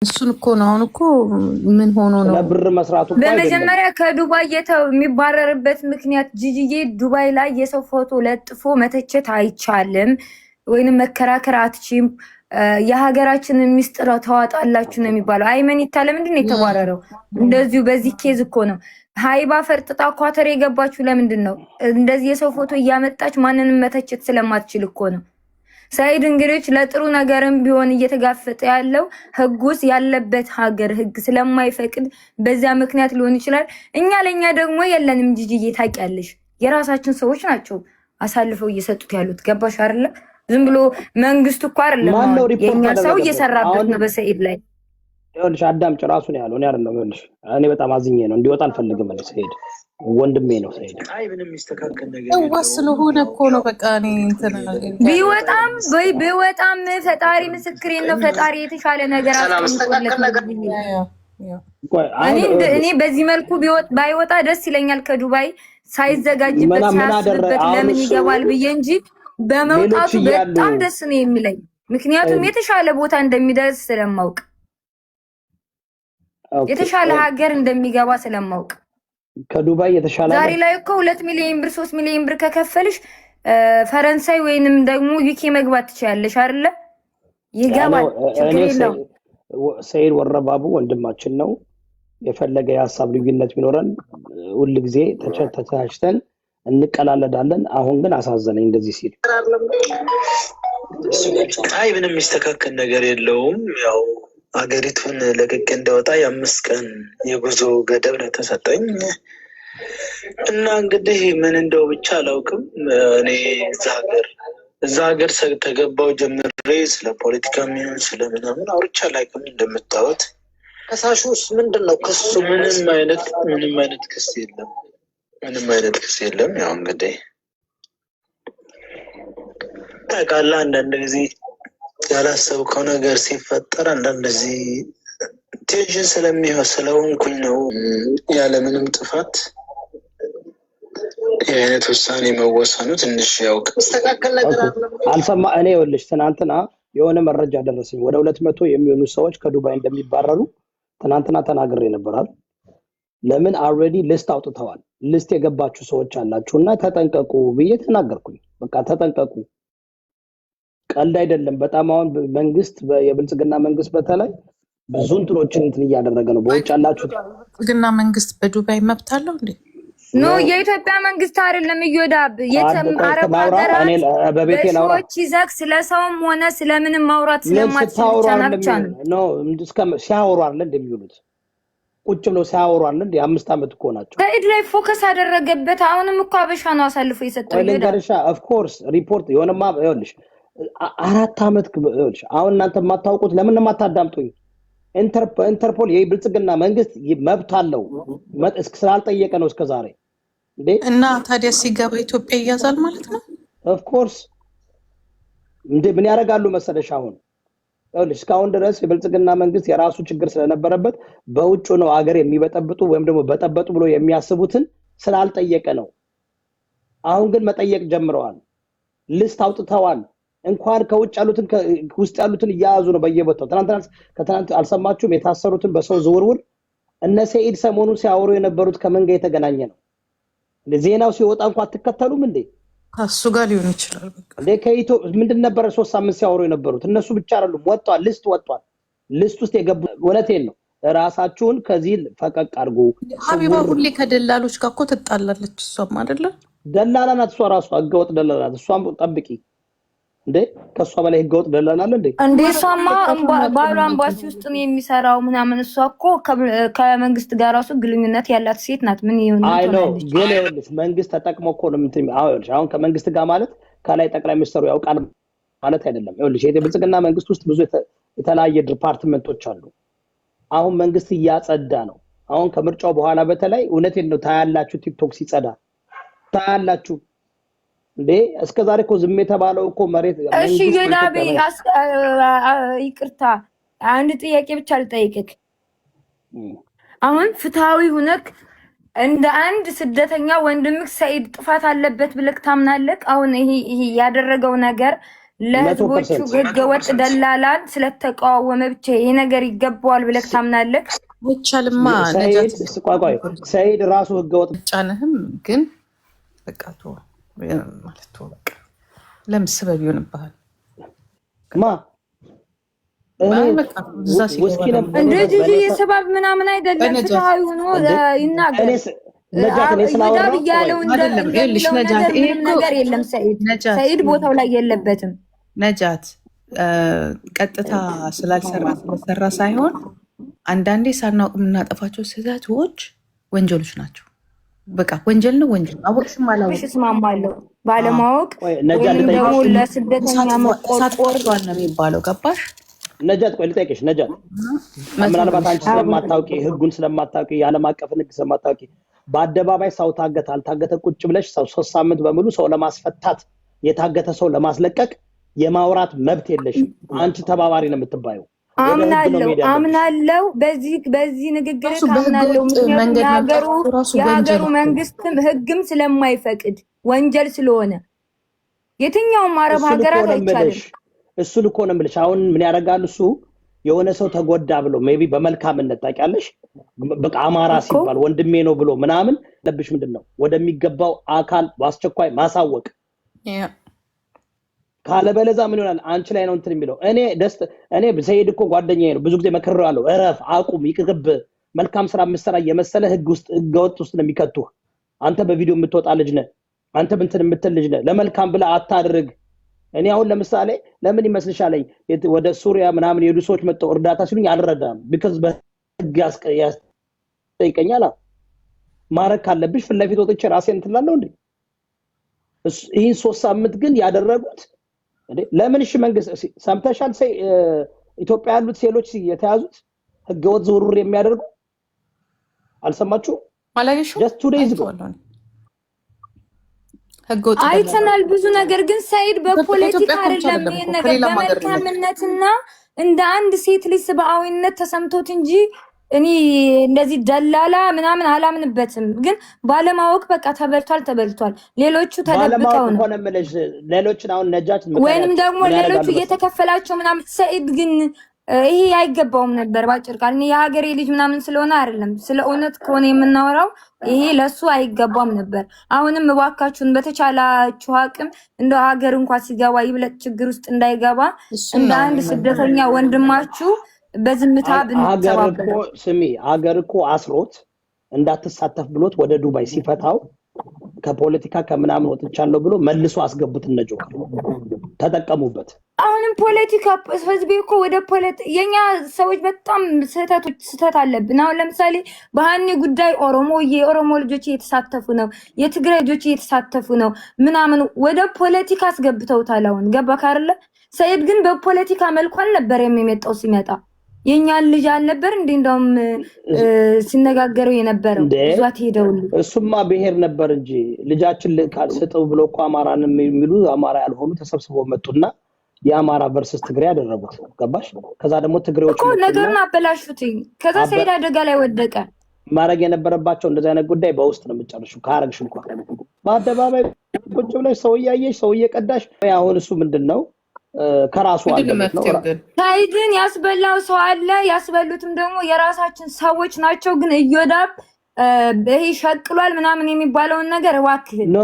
እሱን እኮ ነው አሁን እኮ ምን ሆኖ ነው ለብር መስራቱ እኮ አይደለም። በመጀመሪያ ከዱባይ የሚባረርበት ምክንያት ጂጂዬ ዱባይ ላይ የሰው ፎቶ ለጥፎ መተቸት አይቻልም ወይንም መከራከር አትችም። የሀገራችንን ሚስጥር ተዋጣላችሁ ነው የሚባለው። አይመኒታ ለምንድን ነው የተባረረው? እንደዚሁ በዚህ ኬዝ እኮ ነው። ሀይባ ፈርጥጣ ኳተር የገባችሁ ለምንድን ነው? እንደዚህ የሰው ፎቶ እያመጣች ማንንም መተቸት ስለማትችል እኮ ነው። ሰይድ እንግዲህ ለጥሩ ነገርም ቢሆን እየተጋፈጠ ያለው ህጉስ ያለበት ሀገር ህግ ስለማይፈቅድ በዚያ ምክንያት ሊሆን ይችላል። እኛ ለኛ ደግሞ የለንም። ጂጂዬ ታውቂያለሽ፣ የራሳችን ሰዎች ናቸው አሳልፈው እየሰጡት ያሉት። ገባሽ አይደለ? ዝም ብሎ መንግስቱ እኮ አይደለም የኛ ሰው እየሰራበት ነው በሰይድ ላይ። ይኸውልሽ አዳምጪ፣ ራሱ ነው ያለው። እኔ አይደለም። ይኸውልሽ እኔ በጣም አዝኜ ነው እንዲወጣ አልፈልግም። እኔ ሰይድ ወንድሜ ነው። ሰይድ አይ ምንም ይስተካከል ነገር ስለሆነ እኮ ነው በቃ እኔ እንትን ቢወጣም ፈጣሪ ምስክሬን ነው። ፈጣሪ የተሻለ ነገር አስቀምጦለት እኔ በዚህ መልኩ ባይወጣ ደስ ይለኛል። ከዱባይ ሳይዘጋጅበት ሳያስብበት ለምን ይገባል ብዬ እንጂ በመውጣቱ በጣም ደስ ነው የሚለኝ። ምክንያቱም የተሻለ ቦታ እንደሚደርስ ስለማውቅ፣ የተሻለ ሀገር እንደሚገባ ስለማውቅ ከዱባይ የተሻለ ዛሬ ላይ እኮ 2 ሚሊዮን ብር 3 ሚሊዮን ብር ከከፈልሽ ፈረንሳይ ወይንም ደግሞ ዩኬ መግባት ትችያለሽ አይደለ? ይገባል፣ ችግር የለውም። ሰይድ ወረባቡ ወንድማችን ነው። የፈለገ የሀሳብ ልዩነት ቢኖረን ሁል ጊዜ ተቻችተን እንቀላለዳለን። አሁን ግን አሳዘነኝ እንደዚህ ሲል። አይ ምንም የሚስተካከል ነገር የለውም። ያው ሀገሪቱን ለቅቄ እንደወጣ የ5 ቀን የጉዞ ገደብ ነው ተሰጠኝ እና እንግዲህ ምን እንደው ብቻ አላውቅም። እኔ እዛ ሀገር ተገባው ጀምሬ ስለ ፖለቲካ የሚሆን ስለምናምን አውርቻ አላውቅም። እንደምታዩት ከሳሹስ ምንድን ነው ክሱ? ምንም አይነት ክስ የለም። ምንም አይነት ክስ የለም። ያው እንግዲህ ታውቃለህ፣ አንዳንድ ጊዜ ያላሰብከው ነገር ሲፈጠር አንዳንድ ጊዜ ቴንሽን ስለሆንኩኝ ነው ያለምንም ጥፋት የአይነት ውሳኔ መወሰኑ ትንሽ ያውቅ መስተካከል ነገር አልሰማ። እኔ ይኸውልሽ ትናንትና የሆነ መረጃ ደረሰኝ። ወደ 200 የሚሆኑ ሰዎች ከዱባይ እንደሚባረሩ ትናንትና ተናግሬ ነበራል። ለምን አልሬዲ ሊስት አውጥተዋል። ሊስት የገባችሁ ሰዎች አላችሁና ተጠንቀቁ ብዬ ተናገርኩኝ። በቃ ተጠንቀቁ፣ ቀልድ አይደለም። በጣም አሁን መንግስት የብልጽግና መንግስት በተለይ ብዙ እንትኖችን እንትን እያደረገ ነው። በውጭ ያላችሁት ብልጽግና መንግስት በዱባይ መብት አለው እንዴ? ኖ የኢትዮጵያ መንግስት አይደለም። እየወዳብ አረብ ሀገራት በሰዎች ይዘክ ስለሰውም ሆነ ስለምንም ማውራት ስለማትችል ብቻ ነው። ኖ ሲያወሩ አይደል እንደሚሉት ቁጭ ብለው ሲያወሩ አይደል እንደ 5 ዓመት እኮ ናቸው። ሰይድ ላይ ፎከስ አደረገበት። አሁንም እኮ አበሻ ነው አሳልፎ የሰጠው። ለንገርሻ ኦፍ ኮርስ ሪፖርት የሆነማ ይኸውልሽ 4 ዓመት ይኸውልሽ። አሁን እናንተ የማታውቁት ለምን የማታዳምጡኝ? ኢንተርፖል የብልጽግና መንግስት መብት አለው ስላልጠየቀ ነው እስከዛሬ እንዴ። እና ታዲያ ሲገባ ኢትዮጵያ ይያዛል ማለት ነው። ኦፍ ኮርስ እንዴ ምን ያደርጋሉ መሰለሽ? አሁን ይኸውልሽ እስካሁን ድረስ የብልጽግና መንግስት የራሱ ችግር ስለነበረበት በውጭ ነው ሀገር የሚበጠብጡ ወይም ደግሞ በጠበጡ ብሎ የሚያስቡትን ስላልጠየቀ ነው። አሁን ግን መጠየቅ ጀምረዋል። ሊስት አውጥተዋል። እንኳን ከውጭ ያሉትን ውስጥ ያሉትን እያያዙ ነው በየቦታው። ከትናንት አልሰማችሁም? የታሰሩትን በሰው ዝውውር እነ ሰይድ ሰሞኑን ሲያወሩ የነበሩት ከምን ጋር የተገናኘ ነው? ዜናው ሲወጣ እንኳን አትከተሉም እንዴ? ከሱ ጋር ሊሆን ይችላል። እንዴ ከኢትዮጵያ ምንድን ነበረ 3 ሳምንት ሲያወሩ የነበሩት? እነሱ ብቻ አይደሉም፣ ወጥቷል፣ ሊስት ወጥቷል። ሊስት ውስጥ የገቡ እውነቴን ነው። ራሳችሁን ከዚህ ፈቀቅ አድርጉ። ሀቢባ ሁሌ ከደላሎች ጋር እኮ ትጣላለች። እሷም አይደለ ደላላ ናት። እሷ ራሷ ህገወጥ ደላላ ናት። እሷም ጠብቂ እንዴ ከሷ በላይ ህገወጥ ደላላ አለ እንዴ? እንዴ እሷማ ባሏ አምባሲ ውስጥ ነው የሚሰራው ምናምን። እሷ እኮ ከመንግስት ጋር ራሱ ግንኙነት ያላት ሴት ናት። ምን ይሁን አይ ነው ግን ይኸውልሽ መንግስት ተጠቅሞ እኮ ነው እንትን አሁን ከመንግስት ጋር ማለት ከላይ ጠቅላይ ሚኒስትሩ ያውቃል ማለት አይደለም። ይኸውልሽ የብልጽግና መንግስት ውስጥ ብዙ የተለያየ ዲፓርትመንቶች አሉ። አሁን መንግስት እያጸዳ ነው። አሁን ከምርጫው በኋላ በተለይ እውነቴን ነው ታያላችሁ፣ ቲክቶክ ሲጸዳ ታያላችሁ። እንዴ እስከዛሬ እኮ ዝም የተባለው እኮ መሬት እሺ ገዳቢ ይቅርታ አንድ ጥያቄ ብቻ ልጠይቅክ። አሁን ፍትሃዊ ሁነክ እንደ አንድ ስደተኛ ወንድምክ ሰይድ ጥፋት አለበት ብለክ ታምናለክ? አሁን ይሄ ያደረገው ነገር ለህዝቦቹ ህገወጥ ደላላን ስለተቃወመ ብቻ ይሄ ነገር ይገባዋል ብለህ ታምናለህ? አይቻልማ። ሰይድ ራሱ ህገወጥ ጫነህም ግን በቃ ተው ማለት ተው በቃ ለምን ስበብ ይሆንብሃል? ማ እንደዚህ የሰባብ ምናምን አይደለም። ፍትሃዊ ሆኖ ይናገር ነጃት እያለው ነገር የለም። ሰይድ ቦታው ላይ የለበትም። ነጃት ቀጥታ ስለሰራ ሳይሆን አንዳንዴ ሳናውቅ የምናጠፋቸው ስህተቶች ወንጀሎች ናቸው። በቃ ወንጀል ነው። ወንጀል አወቅሽም አላወቅሽም እስማማለሁ። ባለማወቅ ወይም ደግሞ ለስደተኛ መቆርቆር ነው የሚባለው። ገባሽ? ነጃት ቆይ ልጠይቅሽ። ነጃት ምናልባት አንቺ ስለማታውቂ ህጉን ስለማታውቂ የዓለም አቀፍን ህግ ስለማታውቂ በአደባባይ ሰው ታገተ አልታገተ ቁጭ ብለሽ ሰው 3 ሳምንት በሙሉ ሰው ለማስፈታት የታገተ ሰው ለማስለቀቅ የማውራት መብት የለሽም። አንቺ ተባባሪ ነው የምትባየው። አምናለው በዚህ ንግግር አምናለው። ምክንያቱም የሀገሩ መንግስትም ህግም ስለማይፈቅድ ወንጀል ስለሆነ የትኛውም አረብ ሀገራት አይቻልም። እሱ ልኮ ነው የምልሽ። አሁን ምን ያደርጋል እሱ የሆነ ሰው ተጎዳ ብሎ ሜቢ በመልካምነት ታውቂያለሽ፣ በቃ አማራ ሲባል ወንድሜ ነው ብሎ ምናምን ለብሽ ምንድነው ወደሚገባው አካል በአስቸኳይ ማሳወቅ። ካለበለዛ ምን ይሆናል? አንቺ ላይ ነው እንትን የሚለው። እኔ ሰይድ እኮ ጓደኛዬ ነው፣ ብዙ ጊዜ መክሬዋለሁ። እረፍ፣ አቁም፣ ይቅርብ፣ መልካም ስራ የምትሰራ እየመሰለ ህገወጥ ውስጥ ነው የሚከቱህ። አንተ በቪዲዮ የምትወጣ ልጅ ነህ፣ አንተ እንትን የምትል ልጅ ነህ። ለመልካም ብለህ አታድርግ። እኔ አሁን ለምሳሌ ለምን ይመስልሻል ወደ ሱሪያ ምናምን የሄዱ ሰዎች መጥተው እርዳታ ሲሉኝ አልረዳም። ቢካዝ በህግ ያስጠይቀኛል። ማረግ ካለብሽ ፊት ለፊት ወጥቼ ራሴን እንትን እላለሁ እንዴ? ይህን 3 ሳምንት ግን ያደረጉት ለምን? እሺ መንግስት ሰምተሻል? ኢትዮጵያ ያሉት ሴሎች የተያዙት ህገወጥ ዝውውር የሚያደርጉ አልሰማችሁ? just 2 days ago አይተናል ብዙ ነገር። ግን ሰይድ በፖለቲካ አይደለም ይሄን ነገር በመልካምነትና እንደ አንድ ሴት ልጅ ሰብአዊነት ተሰምቶት እንጂ እኔ እንደዚህ ደላላ ምናምን አላምንበትም። ግን ባለማወቅ በቃ ተበልቷል። ሌሎቹ ተደብቀው ነው ሌሎችን አሁን ነጃት ወይንም ደግሞ ሌሎቹ እየተከፈላቸው ምናምን። ሰይድ ግን ይሄ አይገባውም ነበር። ባጭር ቃል እኔ የሀገሬ ልጅ ምናምን ስለሆነ አይደለም፣ ስለ እውነት ከሆነ የምናወራው ይሄ ለሱ አይገባም ነበር። አሁንም እባካችሁን በተቻላችሁ አቅም እንደ ሀገር እንኳን ሲገባ ይብለጥ ችግር ውስጥ እንዳይገባ እንደ አንድ ስደተኛ ወንድማችሁ በዝምታ ብንተባበር። ሀገር እኮ አስሮት እንዳትሳተፍ ብሎት ወደ ዱባይ ሲፈታው ከፖለቲካ ከምናምን ወጥቻለሁ ብሎ መልሶ አስገቡት። እነጆካ ተጠቀሙበት። አሁንም ፖለቲካ ህዝቤ እኮ ወደ የኛ ሰዎች በጣም ስህተት አለብን። አሁን ለምሳሌ በሀኒ ጉዳይ የኦሮሞ ልጆች እየተሳተፉ ነው፣ የትግራይ ልጆች እየተሳተፉ ነው ምናምን ወደ ፖለቲካ አስገብተውታል። አሁን ገባክ አይደለ? ሰይድ ግን በፖለቲካ መልኩ አልነበር የሚመጣው። ሲመጣ የኛን ልጅ አልነበር እንዴ እንደውም ሲነጋገረው የነበረው ዟት ሄደው እሱማ ብሄር ነበር እንጂ ልጃችን ካልሰጠው ብሎ እኮ አማራን የሚሉ አማራ ያልሆኑ ተሰብስበው መጡና የአማራ ቨርሰስ ትግሬ ያደረጉት። ገባሽ? ከዛ ደግሞ ትግሬዎች እኮ ነገሩን አበላሹትኝ። ከዛ ሰይድ አደጋ ላይ ወደቀ። ማድረግ የነበረባቸው እንደዚህ አይነት ጉዳይ በውስጥ ነው የምትጨርሺው። ካረግሽ እንኳን በአደባባይ ቁጭ ብለሽ ሰው እያየሽ ሰው እየቀዳሽ አሁን እሱ ምንድነው ከራሱ አንደበት ነው። ሰይድን ያስበላው ሰው አለ። ያስበሉትም ደግሞ የራሳችን ሰዎች ናቸው። ግን እዮዳብ ይሄ ሸቅሏል ምናምን የሚባለውን ነገር እባክህ ኖ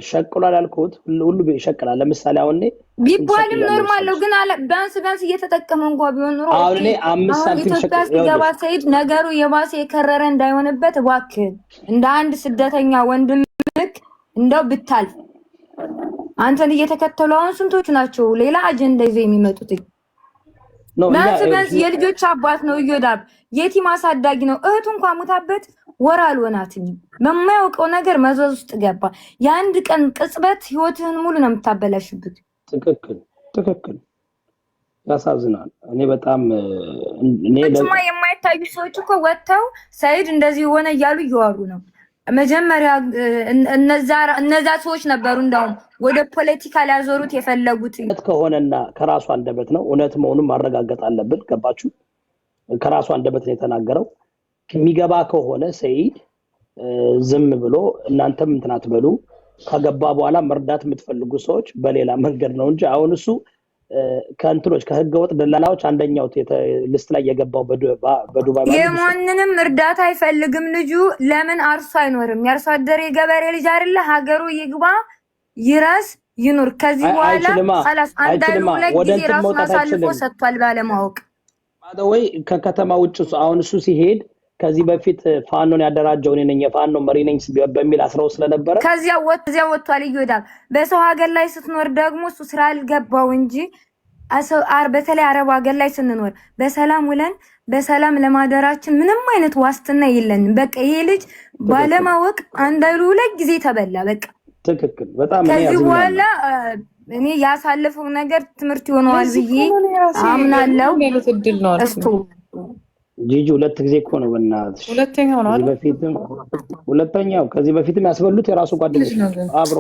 ሸቅሏል ያልኩት ሁሉ ይሸቅላል። ለምሳሌ አሁን ቢባልም ኖርማል ነው። ግን ቢያንስ እየተጠቀመ እንኳን ቢሆን ኖሮ አሁን እኔ 5 ሳንቲም ሲገባ ሰይድ ነገሩ የባሰ የከረረ እንዳይሆንበት እባክህ እንደ አንድ ስደተኛ ወንድምክ እንደው ብታልፍ አንተን እየተከተሉ አሁን ስንቶች ናቸው ሌላ አጀንዳ ይዘው የሚመጡት? ቢያንስ የልጆች አባት ነው እዮዳብ፣ የቲም አሳዳጊ ነው። እህቱ እንኳን ሙታበት ወር አልሆናትም። በማያውቀው ነገር መዘዝ ውስጥ ገባ። የአንድ ቀን ቅጽበት ህይወትህን ሙሉ ነው የምታበላሽበት። ትክክል። ያሳዝናል። እኔ በጣም የማይታዩ ሰዎች እኮ ወጥተው ሰይድ እንደዚህ ሆነ እያሉ እየዋሩ ነው። መጀመሪያ እነዛ ሰዎች ነበሩ እንደውም ወደ ፖለቲካ ሊያዞሩት የፈለጉት። ከሆነና ከራሱ አንደበት ነው እውነት መሆኑን ማረጋገጥ አለብን። ገባችሁ? ከራሱ አንደበት ነው የተናገረው። የሚገባ ከሆነ ሰይድ ዝም ብሎ እናንተም እንትን አትበሉ፣ ከገባ በኋላ መርዳት የምትፈልጉ ሰዎች በሌላ መንገድ ነው እንጂ አሁን እሱ ከእንትኖች ከህገወጥ ደላላዎች አንደኛው ሊስት ላይ የገባው በዱባይ ማለት የማንንም እርዳታ አይፈልግም ልጁ። ለምን አርሶ አይኖርም? የአርሶ አደር የገበሬ ልጅ አይደለ? ሀገሩ ይግባ ይራስ ይኑር። ከዚህ በኋላ خلاص አንዳንዱ ለጊዜ ራሱ አሳልፎ ሰጥቷል ባለማወቅ ወይ ከከተማ ውጭ አሁን እሱ ሲሄድ ከዚህ በፊት ፋኖን ያደራጀው እኔ ነኝ የፋኖ መሪ ነኝ በሚል አስረው ስለነበረ ከዚያ ወጥቷል ይወዳል። በሰው ሀገር ላይ ስትኖር ደግሞ እሱ ስራ አልገባው እንጂ በተለይ አረብ ሀገር ላይ ስንኖር በሰላም ውለን በሰላም ለማደራችን ምንም አይነት ዋስትና የለንም። በቃ ይሄ ልጅ ባለማወቅ አንዳንዱ ለጊዜ ተበላ። በቃ ትክክል በጣም ከዚህ በኋላ እኔ ያሳለፈው ነገር ትምህርት ይሆነዋል ብዬ አምናለሁ። እስቱ ጂጂ ሁለት ጊዜ እኮ ነው በእናትሽ ሁለተኛው ነው በፊትም ሁለተኛው ከዚህ በፊትም ያስበሉት የራሱ ጓደኞች አብሮ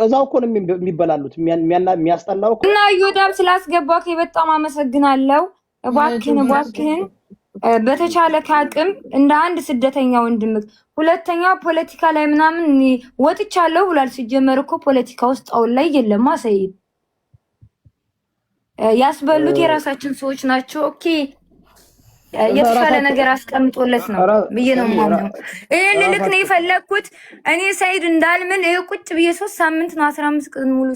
እዛው እኮ ነው የሚበላሉት የሚያስጠላው እና ዮዳም ስላስገባክ በጣም አመሰግናለሁ። እባክህን በተቻለ ካቅም እንደ አንድ ስደተኛ ወንድምክ ሁለተኛ ፖለቲካ ላይ ምናምን ወጥቻለሁ ብሏል። ሲጀመር እኮ ፖለቲካ ውስጥ አሁን ላይ የለም ሰይድ ያስበሉት የራሳችን ሰዎች ናቸው። ኦኬ የተሻለ ነገር አስቀምጦለት ነው ብዬ ነው ማለት። ይሄን ልክ ነው የፈለኩት እኔ ሰይድ እንዳልምል ቁጭ ብዬ 3 ሳምንት ነው 15 ቀን ሙሉ